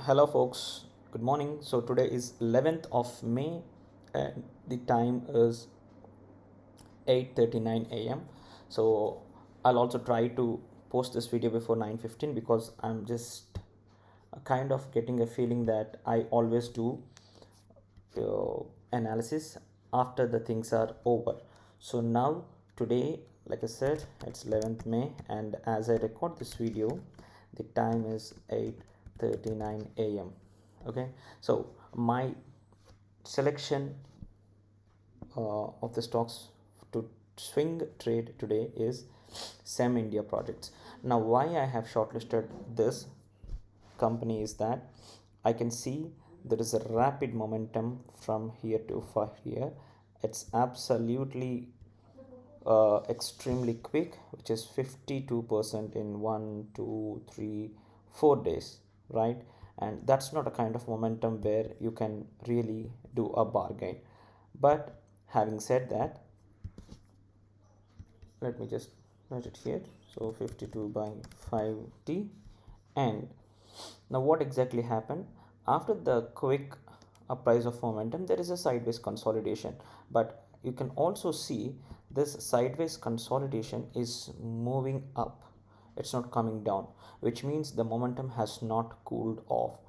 Hello folks, good morning. So today is 11th of May and the time is 8:39 a.m. So I'll also try to post this video before 9:15 because I'm just kind of getting a feeling that I always do analysis after the things are over. So now today, like I said, it's 11th May and as I record this video, the time is 8:39 a.m. Okay, so my selection of the stocks to swing trade today is SEM India projects. Now why I have shortlisted this company is that I can see there is a rapid momentum from here to far here. It's absolutely extremely quick, which is 52% in 1, 2, 3, 4 days, right? And that's not a kind of momentum where you can really do a bargain. But having said that, let me just write it here. So 52 by 5t. And now what exactly happened after the quick uprise of momentum? There is a sideways consolidation, but you can also see this sideways consolidation is moving up. It's not coming down, which means the momentum has not cooled off.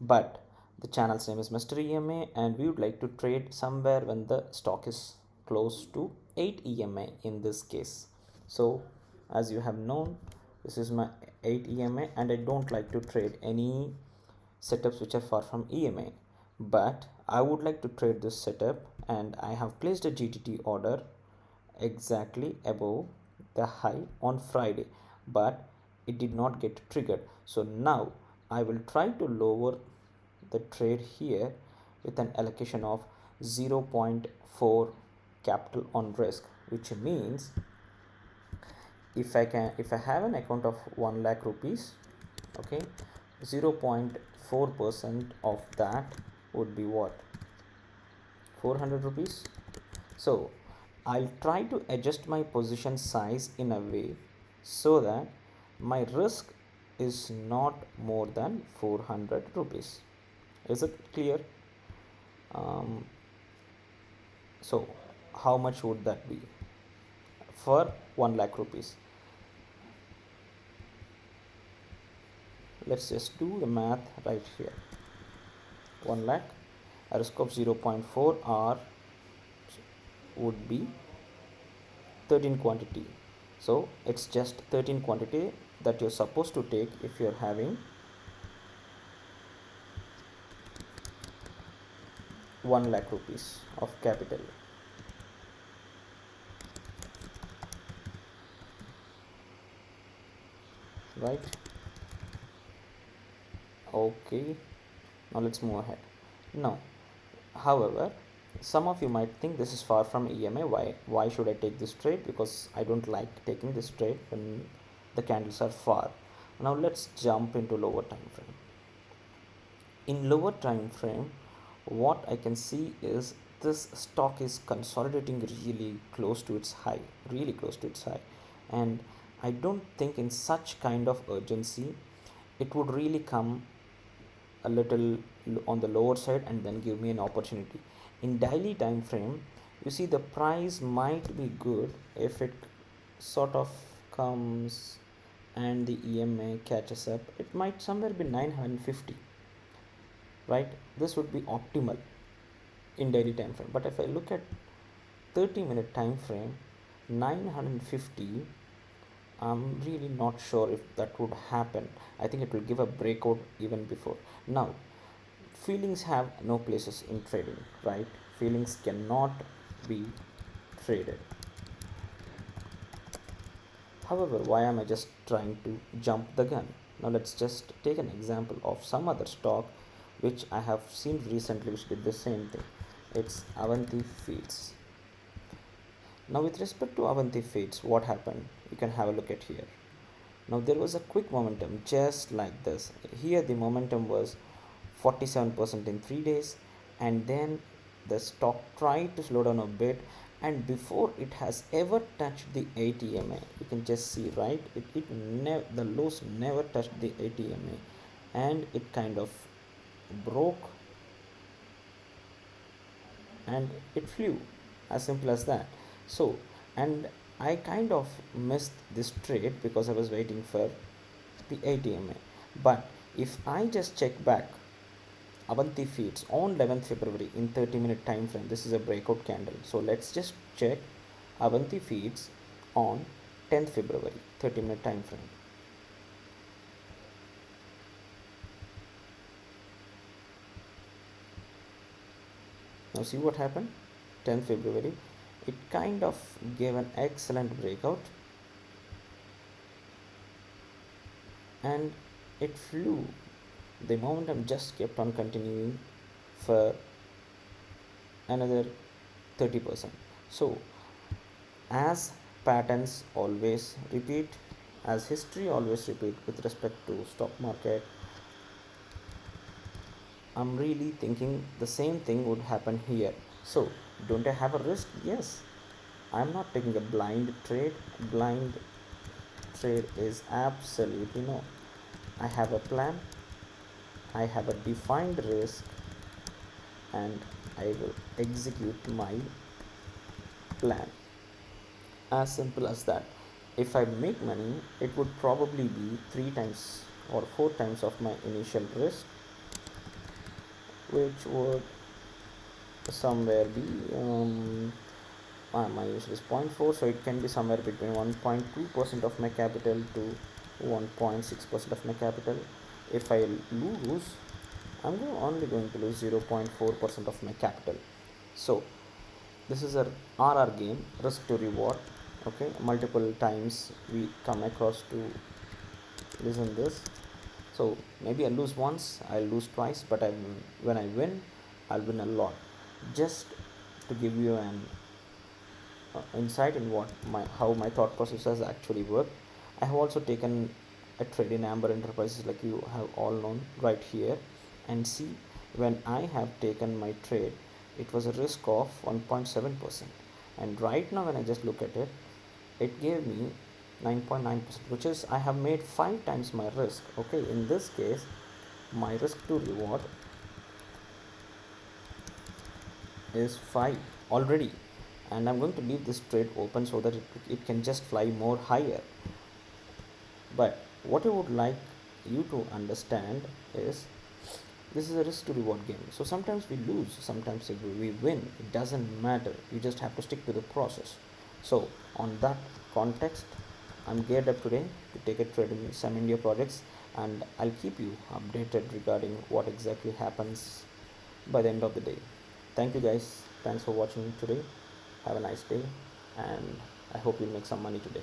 But the channel's name is Mr. EMA and we would like to trade somewhere when the stock is close to 8 EMA in this case. So as you have known, this is my 8 EMA and I don't like to trade any setups which are far from EMA, but I would like to trade this setup and I have placed a GTT order exactly above the high on Friday, but it did not get triggered. So now I will try to lower the trade here with an allocation of 0.4 capital on risk, which means if I have an account of 1 lakh rupees, okay, 0.4% of that would be what, 400 rupees. So I'll try to adjust my position size in a way so that my risk is not more than 400 rupees. Is it clear? So how much would that be for 1 lakh rupees? Let's just do the math right here. 1 lakh, a risk of 0.4 R would be 13 quantity. So it's just 13 quantity that you're supposed to take if you're having 1 lakh rupees of capital. Right? Okay, now let's move ahead. Now, however, some of you might think this is far from EMA. Why should I take this trade? Because I don't like taking this trade when the candles are far. Now let's jump into lower time frame. In lower time frame, what I can see is this stock is consolidating really close to its high, really close to its high, and I don't think in such kind of urgency it would really come a little on the lower side and then give me an opportunity. In daily time frame, you see the price might be good if it sort of comes and the EMA catches up. It might somewhere be 950, right? This would be optimal in daily time frame. But if I look at 30-minute time frame, 950, I'm really not sure if that would happen. I think it will give a breakout even before. Now, feelings have no places in trading, right? Feelings cannot be traded. However, why am I just trying to jump the gun? Now let's just take an example of some other stock which I have seen recently which did the same thing. It's Avanti Feeds. Now with respect to Avanti Feeds, what happened? You can have a look at here. Now there was a quick momentum just like this. Here the momentum was 47% in 3 days, and then the stock tried to slow down a bit, and before it has ever touched the 8 EMA, you can just see, right, the lows never touched the 8 EMA, and it kind of broke and it flew, as simple as that. So, and I kind of missed this trade because I was waiting for the ATMA. But if I just check back Avanti Feeds on 11th February in 30-minute time frame, this is a breakout candle. So let's just check Avanti Feeds on 10th February 30-minute time frame. Now see what happened. 10th February, it kind of gave an excellent breakout and it flew. The momentum just kept on continuing for another 30%. So as patterns always repeat, as history always repeat with respect to stock market, I'm really thinking the same thing would happen here. So don't I have a risk? Yes. I'm not taking a blind trade. Blind trade is absolutely no. I have a plan, I have a defined risk, and I will execute my plan. As simple as that. If I make money, it would probably be 3 times or 4 times of my initial risk, which would somewhere be my initial is 0.4, so it can be somewhere between 1.2% of my capital to 1.6% of my capital. If I lose, I'm only going to lose 0.4% of my capital. So this is a RR game, risk to reward. Okay, multiple times we come across to listen this. So maybe I lose once, I'll lose twice, but when I win, I'll win a lot. Just to give you an insight in what how my thought process has actually worked, I have also taken a trade in Amber Enterprises, like you have all known right here, and see, when I have taken my trade, it was a risk of 1.7%, and right now when I just look at it, it gave me 9.9%, which is I have made 5 times my risk. Okay, in this case, my risk to reward is 5 already, and I'm going to leave this trade open so that it can just fly more higher. But what I would like you to understand is, this is a risk to reward game. So sometimes we lose, sometimes we win. It doesn't matter. You just have to stick to the process. So on that context, I'm geared up today to take a trade in some India projects, and I'll keep you updated regarding what exactly happens by the end of the day. Thank you guys. Thanks for watching today. Have a nice day, and I hope you make some money today.